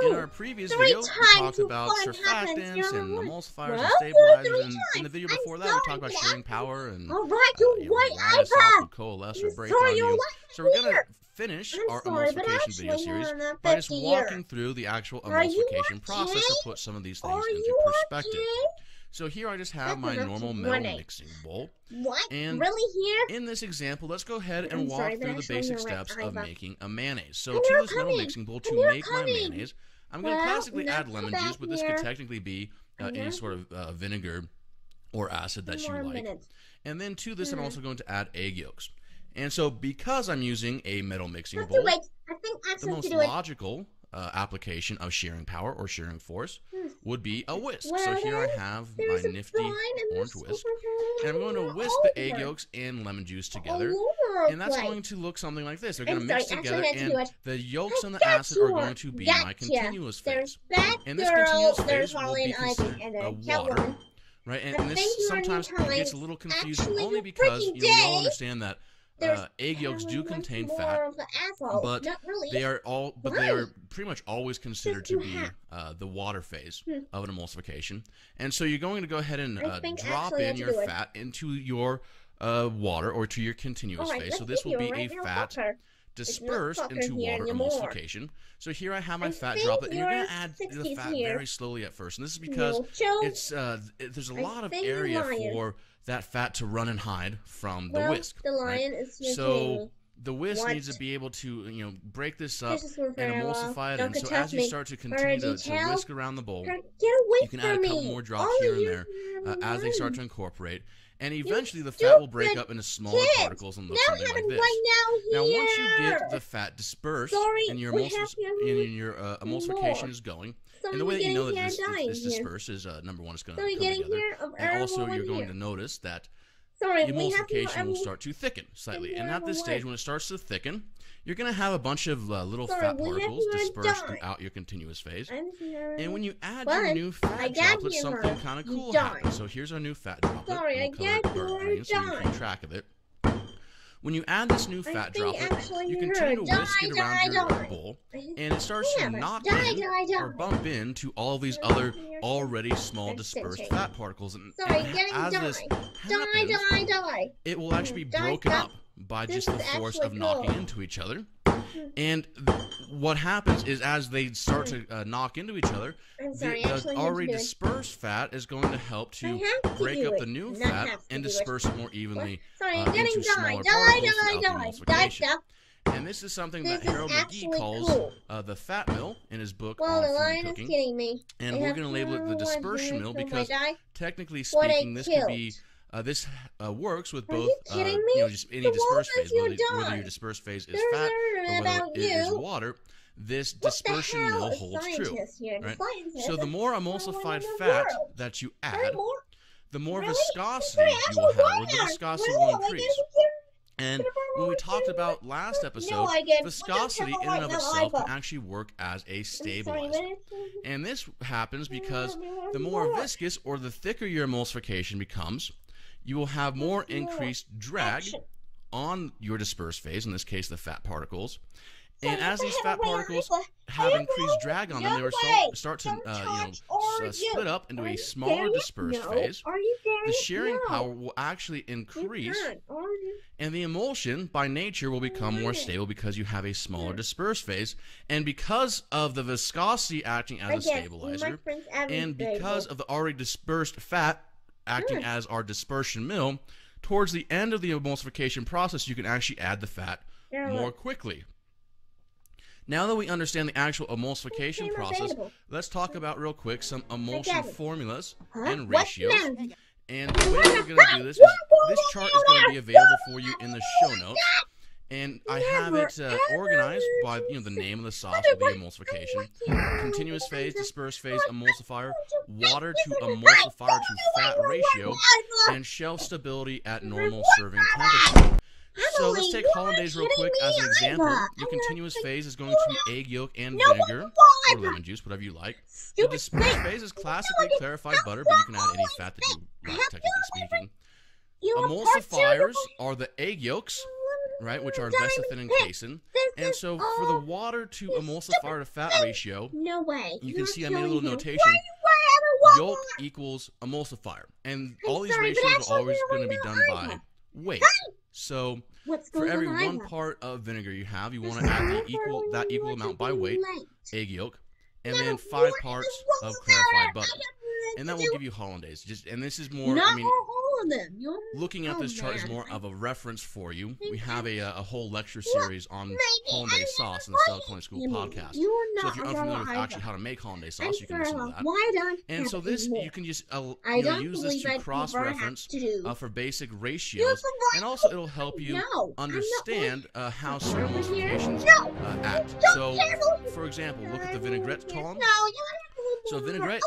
In our previous video, we talked about surfactants and emulsifiers and stabilizers, and in the video before that, we talked about shearing power and why a sauce would coalesce or break on you. So we're going to finish our emulsification video series by just walking through the actual emulsification process to put some of these things into perspective. So here I just have my normal metal mixing bowl. And in this example, let's go ahead and walk through the basic steps of making a mayonnaise. So to this metal mixing bowl, to make my mayonnaise, I'm going to classically add lemon juice, but this could technically be any sort of vinegar or acid that you like. And then to this, I'm also going to add egg yolks. And so because I'm using a metal mixing bowl, the most logical application of shearing power or shearing force would be a whisk. So here I have my nifty orange whisk, and I'm going to whisk the egg yolks and lemon juice together, and that's going to look something like this. They're going to mix together, and the yolks and the acid are going to be my continuous phase, and this continuous phase will be considered water, right? And this sometimes gets a little confusing only because we all understand that egg yolks do contain fat, but they are pretty much always considered to be the water phase of an emulsification. And so you're going to go ahead and drop in your fat into your water or to your continuous phase. So this will be a fat dispersed into water emulsification. So here I have my fat droplet, and you're going to add the fat very slowly at first. And this is because there's a lot of area for that fat to run and hide from the whisk. Right? So the whisk needs to be able to, break this up and emulsify it. And so as you start to continue to whisk around the bowl, you can add a couple more drops here and there as they start to incorporate. And eventually the fat will break up into smaller particles and look something like this. Now once you get the fat dispersed and your emulsification is going, and the way that you know that this disperse is, number one, it's going to come together. And also you're going to notice that the emulsification will start to thicken slightly. And at this stage, when it starts to thicken, you're going to have a bunch of little fat particles dispersed throughout your continuous phase. And when you add your new fat droplet, something kind of cool happens. So here's our new fat droplet. We'll color it dark green so you can keep track of it. When you add this new fat droplet, you continue to whisk it around your bowl, and it starts to knock in or bump into all of these other already small dispersed fat particles. And as this happens, it will actually be broken up by just the force of knocking into each other. And what happens is as they start to knock into each other, the already dispersed fat is going to help to break up the new fat and disperse it more evenly into smaller particles throughout the emulsification. And this is something that Harold McGee calls the fat mill in his book on food cooking. And we're going to label it the dispersion mill because, technically speaking, this could be this works with both, just any dispersed phase, whether your dispersed phase is fat or whether it is water. This dispersion mill holds true, right? So the more emulsified fat that you add, the more viscosity you will have, or the viscosity will increase. And when we talked about last episode, viscosity in and of itself can actually work as a stabilizer. And this happens because the more viscous or the thicker your emulsification becomes, you will have more increased drag on your dispersed phase, in this case the fat particles. And as these fat particles have increased drag on them, they will start to split up into a smaller dispersed phase. The shearing power will actually increase, and the emulsion by nature will become more stable because you have a smaller dispersed phase. And because of the viscosity acting as a stabilizer, and because of the already dispersed fat acting as our dispersion mill, towards the end of the emulsification process, you can actually add the fat more quickly. Now that we understand the actual emulsification process, let's talk about real quick some emulsion formulas and ratios. And the way we're going to do this is this chart is going to be available for you in the show notes. And I have it organized by the name of the sauce of the emulsification: continuous phase, dispersed phase, emulsifier, water to emulsifier to fat ratio, and shelf stability at normal serving temperature. So let's take hollandaise real quick as an example. Your continuous phase is going to be egg yolk and vinegar, or lemon juice, whatever you like. The dispersed phase is classically clarified butter, but you can add any fat that you like, technically speaking. Emulsifiers are the egg yolks right, which are lecithin and casein. And so for the water to emulsifier to fat ratio, you can see I made a little notation. Yolk equals emulsifier. And all these ratios are always going to be done by weight. So for every 1 part of vinegar you have, you want to add that equal amount by weight, egg yolk, and then 5 parts of clarified butter. And that will give you hollandaise. And this is more, I mean, looking at this chart is more of a reference for you. We have a whole lecture series on hollandaise sauce in the Stella Culinary School podcast. So if you're unfamiliar with actually how to make hollandaise sauce, you can listen to that. And so this, you can just use this to cross-reference for basic ratios, and also it'll help you understand how certain emulsifications act. So, for example, look at the vinaigrette column. So vinaigrette,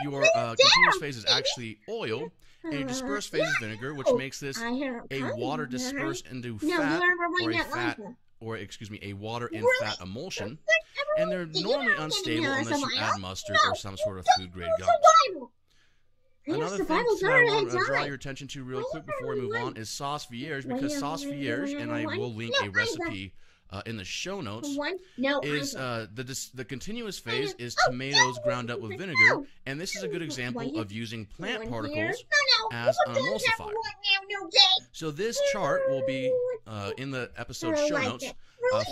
your continuous phase is actually oil, and your dispersed phase is vinegar, which makes this a water dispersed into fat, or a water in fat emulsion, and they're normally unstable unless you add mustard or some sort of food-grade gums. Another thing I want to draw your attention to real quick before we move on is sauce vierge, because sauce vierge, and I will link a recipe in the show notes, is the continuous phase is tomatoes ground up with vinegar, and this is a good example of using plant particles as an emulsifier. So this chart will be in the episode show notes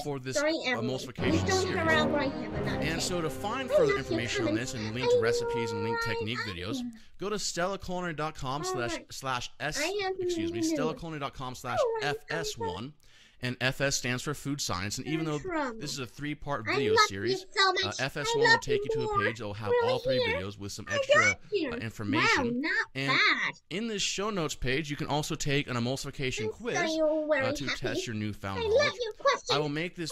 for this emulsification series. And so to find further information on this and linked recipes and linked technique videos, go to stellaculinary.com/FS1. And FS stands for food science, and even though this is a 3-part video series, FS1 will take you to a page that will have all 3 videos with some extra information. And in this show notes page, you can also take an emulsification quiz to test your newfound knowledge. I will make this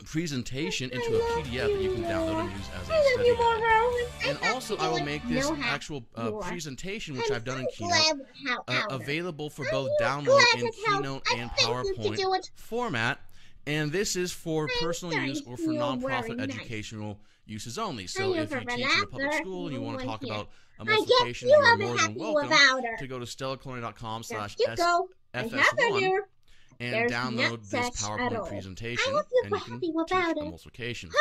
presentation into a PDF that you can download and use as a study guide. And also, I will make this actual presentation, which I've done in Keynote, available for both download in Keynote and PowerPoint format. And this is for personal use or for nonprofit educational uses only. So if you teach in a public school and you want to talk about emulsification, you are more than welcome to go to stellaculinary.com/FS1 and download this PowerPoint presentation, and you can teach emulsification.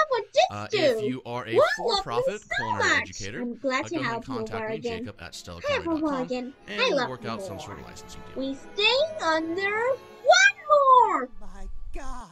If you are a for-profit culinary educator, go ahead and contact me, Jacob, at stellaculinary.com, and we'll work out some sort of licensing deal. We stay under one more! My God!